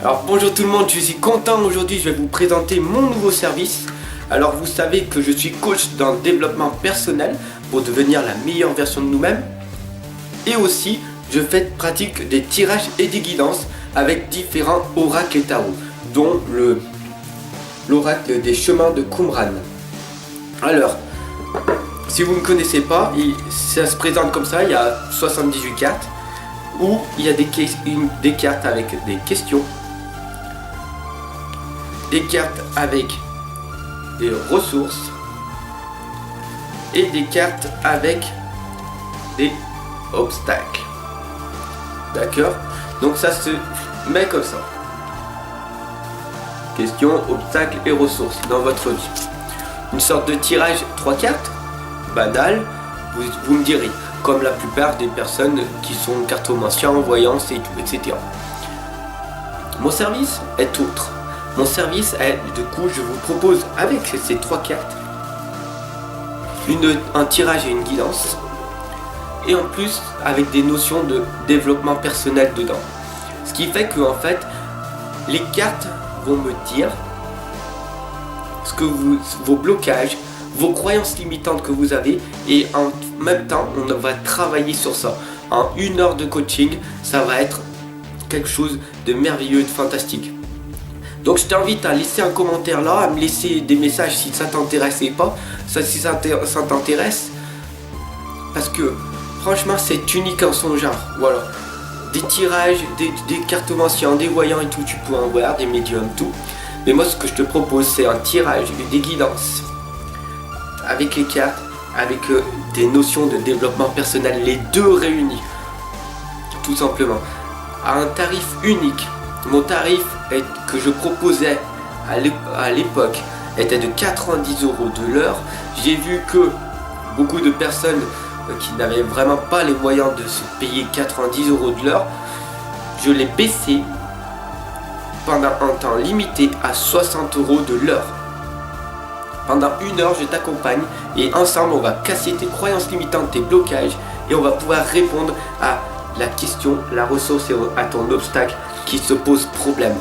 Alors bonjour tout le monde, je suis content aujourd'hui, je vais vous présenter mon nouveau service. Alors vous savez que je suis coach dans le développement personnel pour devenir la meilleure version de nous-mêmes. Et aussi, je fais pratique des tirages et des guidances avec différents oracles et tarots, dont l'oracle des chemins de Qumran. Alors, si vous ne connaissez pas, ça se présente comme ça, il y a 78 cartes, où il y a des cartes avec des questions, des cartes avec des ressources et des cartes avec des obstacles. D'accord? Donc ça se met comme ça. Questions, obstacles et ressources dans votre vie. Une sorte de tirage 3 cartes, banal, vous me direz, comme la plupart des personnes qui sont cartomanciens, voyance et tout, etc. Mon service est autre. Mon service est, du coup, je vous propose avec ces 3 cartes un tirage et une guidance, et en plus avec des notions de développement personnel dedans. Ce qui fait que en fait, les cartes vont me dire ce que vos blocages, vos croyances limitantes que vous avez, et en même temps, on va travailler sur ça. En 1 heure de coaching, ça va être quelque chose de merveilleux, de fantastique. Donc je t'invite à laisser un commentaire là, à me laisser des messages si ça t'intéresse et pas, si ça t'intéresse, parce que franchement c'est unique en son genre. Voilà, des tirages, des cartomanciens, des voyants et tout, tu peux en voir, des médiums, tout. Mais moi ce que je te propose c'est un tirage, des guidances, avec les cartes, avec des notions de développement personnel, les deux réunis, tout simplement, à un tarif unique. Mon tarif que je proposais à l'époque était de 90 € de l'heure. J'ai vu que beaucoup de personnes qui n'avaient vraiment pas les moyens de se payer 90 € de l'heure, je l'ai baissé pendant un temps limité à 60 € de l'heure. Pendant 1 heure, je t'accompagne et ensemble, on va casser tes croyances limitantes, tes blocages, et on va pouvoir répondre à la question, la ressource et à ton obstacle qui se pose problème.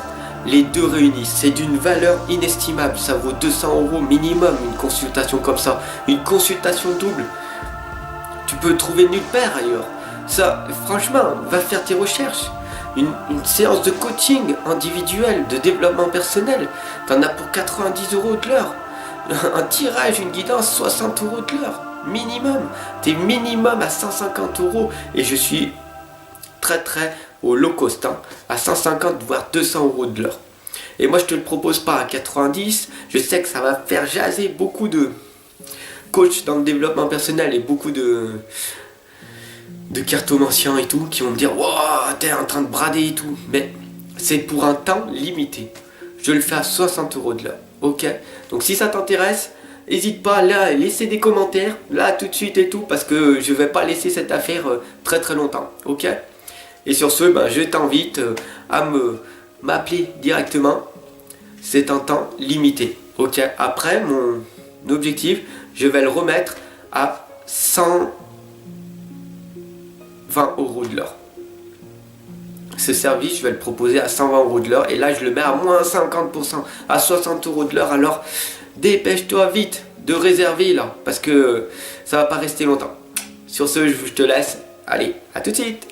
Les deux réunis, c'est d'une valeur inestimable, ça vaut 200 € minimum, une consultation comme ça, une consultation double. Tu peux trouver nulle part ailleurs. Ça, franchement, va faire tes recherches. Une séance de coaching individuel, de développement personnel, t'en as pour 90 € de l'heure. Un tirage, une guidance, 60 € de l'heure, minimum. T'es minimum à 150 € et je suis très au low cost, hein, à 150 voire 200 € de l'heure. Et moi je te le propose pas à 90, je sais que ça va faire jaser beaucoup de coachs dans le développement personnel et beaucoup de cartomanciens et tout qui vont me dire wow, t'es en train de brader et tout, mais c'est pour un temps limité. Je le fais à 60 € de l'heure, ok? Donc si ça t'intéresse, n'hésite pas à laisser des commentaires là tout de suite et tout, parce que je vais pas laisser cette affaire très longtemps, ok? Et sur ce, je t'invite à m'appeler directement. C'est un temps limité. Ok. Après, mon objectif, je vais le remettre à 120 € de l'heure. Ce service, je vais le proposer à 120 € de l'heure. Et là, je le mets à moins 50%, à 60 € de l'heure. Alors, dépêche-toi vite de réserver là, parce que ça va pas rester longtemps. Sur ce, je te laisse. Allez, à tout de suite.